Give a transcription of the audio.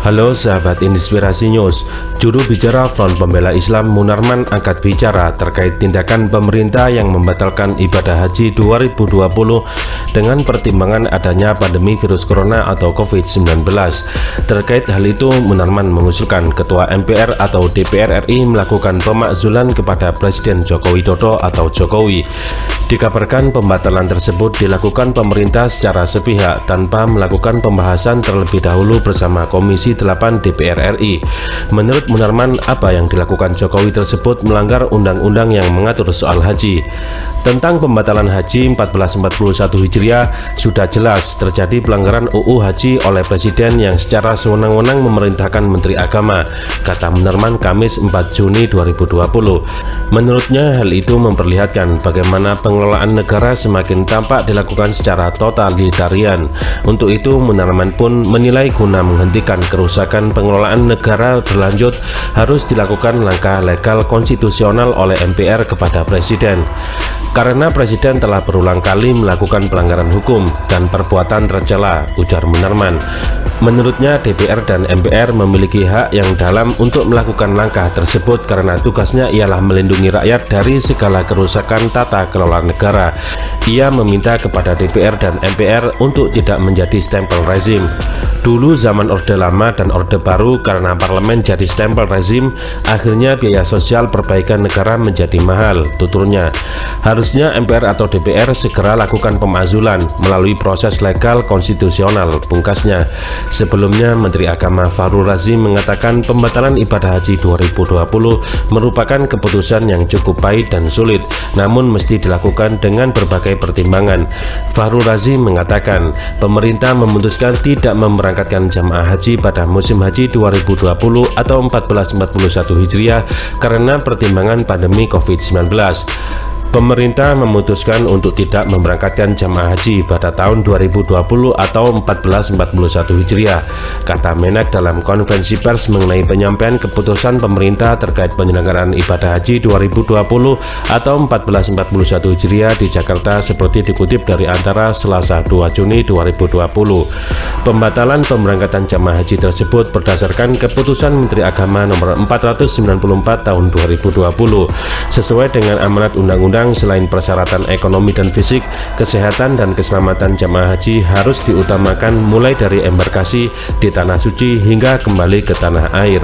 Halo sahabat Inspirasi News, juru bicara Front Pembela Islam Munarman angkat bicara terkait tindakan pemerintah yang membatalkan ibadah haji 2020 dengan pertimbangan adanya pandemi virus corona atau COVID-19. Terkait hal itu, Munarman mengusulkan Ketua MPR atau DPR RI melakukan pemakzulan kepada Presiden Joko Widodo atau Jokowi. Dikabarkan pembatalan tersebut dilakukan pemerintah secara sepihak tanpa melakukan pembahasan terlebih dahulu bersama Komisi 8 DPR RI. Menurut Munarman, apa yang dilakukan Jokowi tersebut melanggar undang-undang yang mengatur soal haji. Tentang pembatalan haji 1441 Hijriah, sudah jelas terjadi pelanggaran UU Haji oleh Presiden yang secara sewenang-wenang memerintahkan Menteri Agama, kata Munarman Kamis 4 Juni 2020. Menurutnya, hal itu memperlihatkan bagaimana pengelolaan negara semakin tampak dilakukan secara totalitarian. Untuk itu, Munarman pun menilai guna menghentikan kerusakan pengelolaan negara berlanjut harus dilakukan langkah legal konstitusional oleh MPR kepada Presiden. Karena Presiden telah berulang kali melakukan pelanggaran hukum dan perbuatan tercela, ujar Munarman. Menurutnya, DPR dan MPR memiliki hak yang dalam untuk melakukan langkah tersebut karena tugasnya ialah melindungi rakyat dari segala kerusakan tata kelola negara. Ia meminta kepada DPR dan MPR untuk tidak menjadi stempel rezim. Dulu zaman Orde Lama dan Orde Baru, karena parlemen jadi stempel rezim, akhirnya biaya sosial perbaikan negara menjadi mahal, tuturnya. Harusnya MPR atau DPR segera lakukan pemakzulan melalui proses legal konstitusional, pungkasnya. Sebelumnya, Menteri Agama Fahrul Razi mengatakan pembatalan ibadah haji 2020 merupakan keputusan yang cukup pahit dan sulit, namun mesti dilakukan dengan berbagai pertimbangan. Fahrul Razi mengatakan pemerintah memutuskan tidak memberangkatkan jamaah haji pada musim haji 2020 atau 1441 Hijriah karena pertimbangan pandemi COVID-19. Pemerintah memutuskan untuk tidak memberangkatkan jamaah haji pada tahun 2020 atau 1441 Hijriah, kata Menak dalam konferensi pers mengenai penyampaian keputusan pemerintah terkait penyelenggaraan ibadah haji 2020 atau 1441 Hijriah di Jakarta seperti dikutip dari Antara Selasa 2 Juni 2020. Pembatalan pemberangkatan jamaah haji tersebut berdasarkan keputusan Menteri Agama nomor 494 tahun 2020. Sesuai dengan amanat undang-undang, selain persyaratan ekonomi dan fisik, kesehatan dan keselamatan jamaah haji harus diutamakan mulai dari embarkasi di tanah suci hingga kembali ke tanah air.